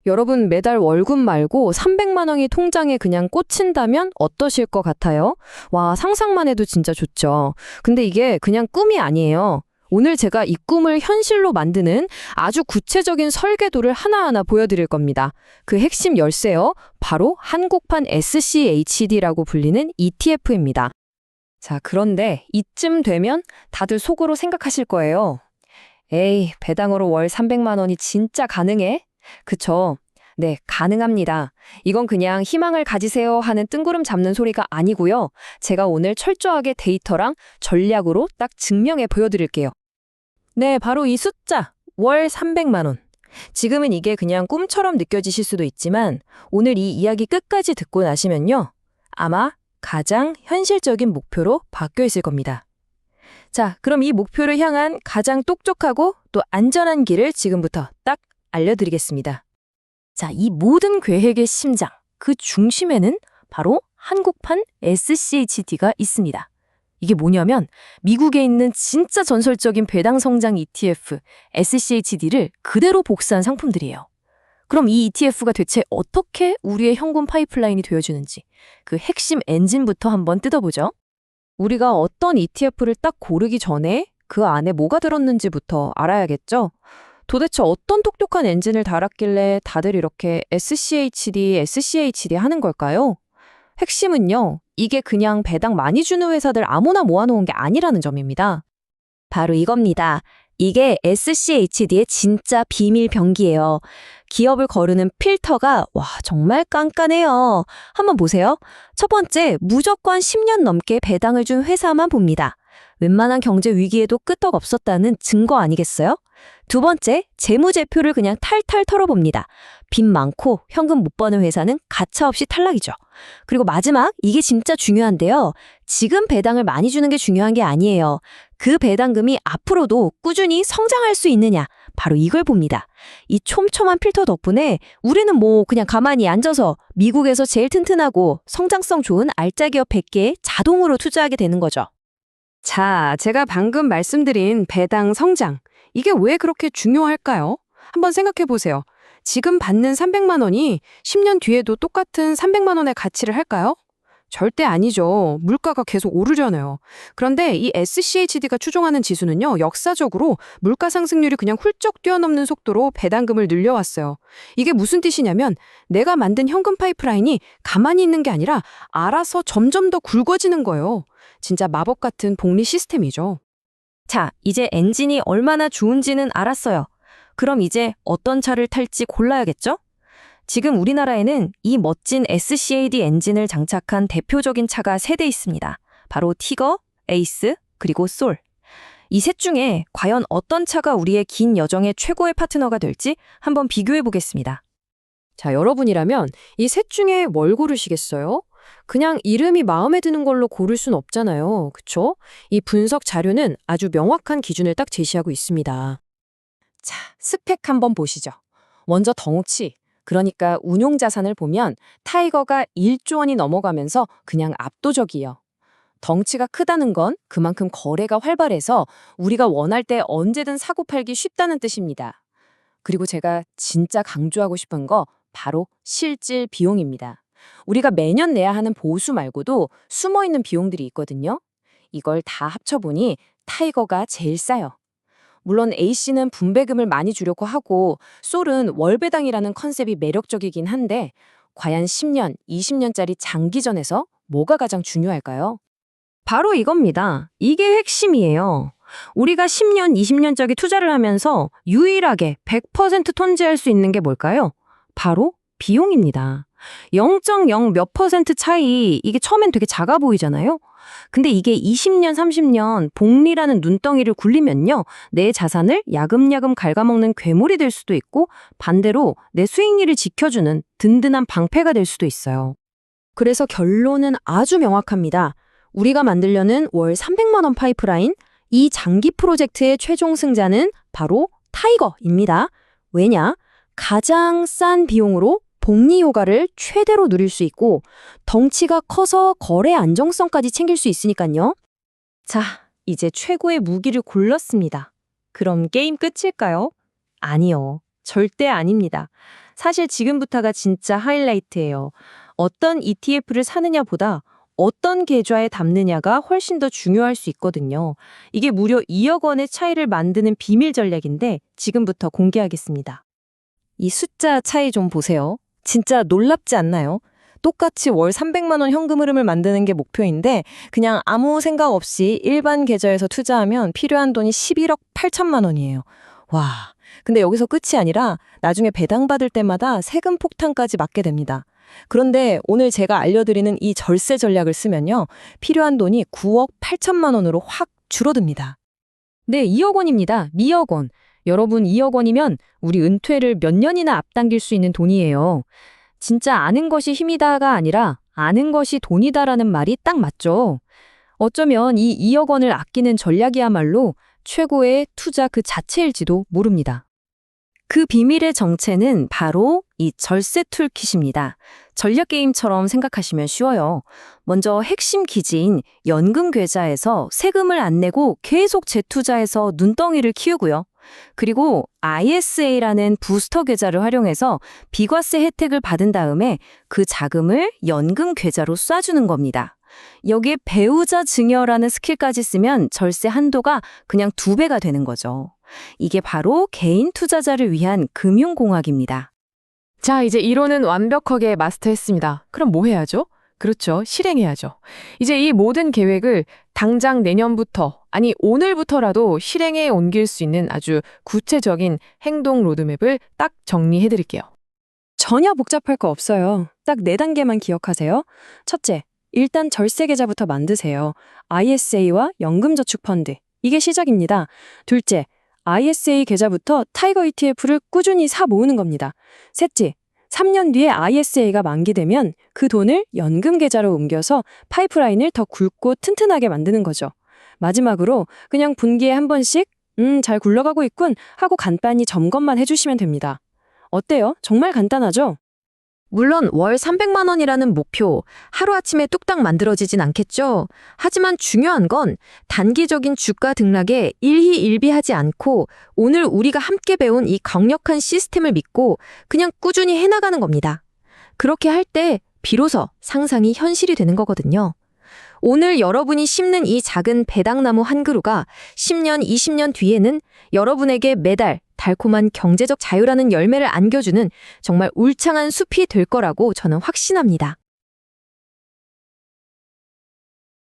여러분 매달 월급 말고 300만 원이 통장에 그냥 꽂힌다면 어떠실 것 같아요? 와, 상상만 해도 진짜 좋죠. 근데 이게 그냥 꿈이 아니에요. 오늘 제가 이 꿈을 현실로 만드는 아주 구체적인 설계도를 하나하나 보여드릴 겁니다. 그 핵심 열쇠요. 바로 한국판 SCHD라고 불리는 ETF입니다. 자, 그런데 이쯤 되면 다들 속으로 생각하실 거예요. 에이, 배당으로 월 300만 원이 진짜 가능해? 그쵸? 네, 가능합니다. 이건 그냥 희망을 가지세요 하는 뜬구름 잡는 소리가 아니고요. 제가 오늘 철저하게 데이터랑 전략으로 딱 증명해 보여드릴게요. 네, 바로 이 숫자, 월 300만 원. 지금은 이게 그냥 꿈처럼 느껴지실 수도 있지만 오늘 이 이야기 끝까지 듣고 나시면요. 아마 가장 현실적인 목표로 바뀌어 있을 겁니다. 자, 그럼 이 목표를 향한 가장 똑똑하고 또 안전한 길을 지금부터 딱 알려드리겠습니다. 자, 이 모든 계획의 심장, 그 중심에는 바로 한국판 SCHD가 있습니다. 이게 뭐냐면 미국에 있는 진짜 전설적인 배당 성장 ETF SCHD를 그대로 복사한 상품들이에요. 그럼 이 ETF가 대체 어떻게 우리의 현금 파이프라인이 되어주는지 그 핵심 엔진부터 한번 뜯어보죠. 우리가 어떤 ETF를 딱 고르기 전에 그 안에 뭐가 들었는지부터 알아야겠죠? 도대체 어떤 똑똑한 엔진을 달았길래 다들 이렇게 SCHD 하는 걸까요? 핵심은요, 이게 그냥 배당 많이 주는 회사들 아무나 모아놓은 게 아니라는 점입니다. 바로 이겁니다. 이게 SCHD의 진짜 비밀 병기예요. 기업을 거르는 필터가 정말 깐깐해요. 한번 보세요. 첫 번째, 무조건 10년 넘게 배당을 준 회사만 봅니다. 웬만한 경제 위기에도 끄떡없었다는 증거 아니겠어요? 두 번째, 재무제표를 그냥 탈탈 털어봅니다. 빚 많고 현금 못 버는 회사는 가차없이 탈락이죠. 그리고 마지막, 이게 진짜 중요한데요. 지금 배당을 많이 주는 게 중요한 게 아니에요. 그 배당금이 앞으로도 꾸준히 성장할 수 있느냐, 바로 이걸 봅니다. 이 촘촘한 필터 덕분에 우리는 그냥 가만히 앉아서 미국에서 제일 튼튼하고 성장성 좋은 알짜 기업 100개에 자동으로 투자하게 되는 거죠. 자, 제가 방금 말씀드린 배당 성장, 이게 왜 그렇게 중요할까요? 한번 생각해 보세요. 지금 받는 300만 원이 10년 뒤에도 똑같은 300만 원의 가치를 할까요? 절대 아니죠. 물가가 계속 오르려나요. 그런데 이 SCHD가 추종하는 지수는요, 역사적으로 물가 상승률이 그냥 훌쩍 뛰어넘는 속도로 배당금을 늘려왔어요. 이게 무슨 뜻이냐면 내가 만든 현금 파이프라인이 가만히 있는 게 아니라 알아서 점점 더 굵어지는 거예요. 진짜 마법 같은 복리 시스템이죠. 자, 이제 엔진이 얼마나 좋은지는 알았어요. 그럼 이제 어떤 차를 탈지 골라야겠죠? 지금 우리나라에는 이 멋진 SCAD 엔진을 장착한 대표적인 차가 3대 있습니다. 바로 티거, 에이스, 그리고 솔. 이 셋 중에 과연 어떤 차가 우리의 긴 여정의 최고의 파트너가 될지 한번 비교해 보겠습니다. 자, 여러분이라면 이 셋 중에 뭘 고르시겠어요? 그냥 이름이 마음에 드는 걸로 고를 순 없잖아요. 그쵸? 이 분석 자료는 아주 명확한 기준을 딱 제시하고 있습니다. 자, 스펙 한번 보시죠. 먼저 덩치, 그러니까 운용자산을 보면 타이거가 1조 원이 넘어가면서 그냥 압도적이에요. 덩치가 크다는 건 그만큼 거래가 활발해서 우리가 원할 때 언제든 사고 팔기 쉽다는 뜻입니다. 그리고 제가 진짜 강조하고 싶은 거 바로 실질 비용입니다. 우리가 매년 내야 하는 보수 말고도 숨어있는 비용들이 있거든요. 이걸 다 합쳐보니 타이거가 제일 싸요. 물론 A씨는 분배금을 많이 주려고 하고 솔은 월배당이라는 컨셉이 매력적이긴 한데 과연 10년, 20년짜리 장기전에서 뭐가 가장 중요할까요? 바로 이겁니다. 이게 핵심이에요. 우리가 10년, 20년짜리 투자를 하면서 유일하게 100% 톤재할 수 있는 게 뭘까요? 바로 비용입니다. 0.0 몇 퍼센트 차이, 이게 처음엔 되게 작아 보이잖아요? 근데 이게 20년, 30년 복리라는 눈덩이를 굴리면요, 내 자산을 야금야금 갉아먹는 괴물이 될 수도 있고 반대로 내 수익률을 지켜주는 든든한 방패가 될 수도 있어요. 그래서 결론은 아주 명확합니다. 우리가 만들려는 월 300만 원 파이프라인, 이 장기 프로젝트의 최종 승자는 바로 타이거입니다. 왜냐? 가장 싼 비용으로 복리 효과를 최대로 누릴 수 있고 덩치가 커서 거래 안정성까지 챙길 수 있으니까요. 자, 이제 최고의 무기를 골랐습니다. 그럼 게임 끝일까요? 아니요. 절대 아닙니다. 사실 지금부터가 진짜 하이라이트예요. 어떤 ETF를 사느냐보다 어떤 계좌에 담느냐가 훨씬 더 중요할 수 있거든요. 이게 무려 2억 원의 차이를 만드는 비밀 전략인데 지금부터 공개하겠습니다. 이 숫자 차이 좀 보세요. 진짜 놀랍지 않나요? 똑같이 월 300만 원 현금 흐름을 만드는 게 목표인데 그냥 아무 생각 없이 일반 계좌에서 투자하면 필요한 돈이 11억 8천만 원이에요. 와, 근데 여기서 끝이 아니라 나중에 배당받을 때마다 세금 폭탄까지 맞게 됩니다. 그런데 오늘 제가 알려드리는 이 절세 전략을 쓰면요. 필요한 돈이 9억 8천만 원으로 확 줄어듭니다. 네, 2억 원입니다. 미억 원. 여러분 2억 원이면 우리 은퇴를 몇 년이나 앞당길 수 있는 돈이에요. 진짜 아는 것이 힘이다가 아니라 아는 것이 돈이다라는 말이 딱 맞죠. 어쩌면 이 2억 원을 아끼는 전략이야말로 최고의 투자 그 자체일지도 모릅니다. 그 비밀의 정체는 바로 이 절세 툴킷입니다. 전략 게임처럼 생각하시면 쉬워요. 먼저 핵심 기지인 연금 계좌에서 세금을 안 내고 계속 재투자해서 눈덩이를 키우고요. 그리고 ISA라는 부스터 계좌를 활용해서 비과세 혜택을 받은 다음에 그 자금을 연금 계좌로 쏴주는 겁니다. 여기에 배우자 증여라는 스킬까지 쓰면 절세 한도가 그냥 2배가 되는 거죠. 이게 바로 개인 투자자를 위한 금융공학입니다. 자, 이제 이론은 완벽하게 마스터했습니다. 그럼 뭐 해야죠? 그렇죠. 실행해야죠. 이제 이 모든 계획을 당장 내년부터, 아니 오늘부터라도 실행에 옮길 수 있는 아주 구체적인 행동 로드맵을 딱 정리해 드릴게요. 전혀 복잡할 거 없어요. 딱 4단계만 기억하세요. 첫째, 일단 절세 계좌부터 만드세요. ISA와 연금저축펀드. 이게 시작입니다. 둘째, ISA 계좌부터 타이거 ETF를 꾸준히 사 모으는 겁니다. 셋째, 3년 뒤에 ISA가 만기되면 그 돈을 연금 계좌로 옮겨서 파이프라인을 더 굵고 튼튼하게 만드는 거죠. 마지막으로 그냥 분기에 한 번씩 잘 굴러가고 있군 하고 간단히 점검만 해주시면 됩니다. 어때요? 정말 간단하죠? 물론 월 300만 원이라는 목표 하루아침에 뚝딱 만들어지진 않겠죠. 하지만 중요한 건 단기적인 주가 등락에 일희일비하지 않고 오늘 우리가 함께 배운 이 강력한 시스템을 믿고 그냥 꾸준히 해나가는 겁니다. 그렇게 할 때 비로소 상상이 현실이 되는 거거든요. 오늘 여러분이 심는 이 작은 배당나무 한 그루가 10년, 20년 뒤에는 여러분에게 매달 달콤한 경제적 자유라는 열매를 안겨주는 정말 울창한 숲이 될 거라고 저는 확신합니다.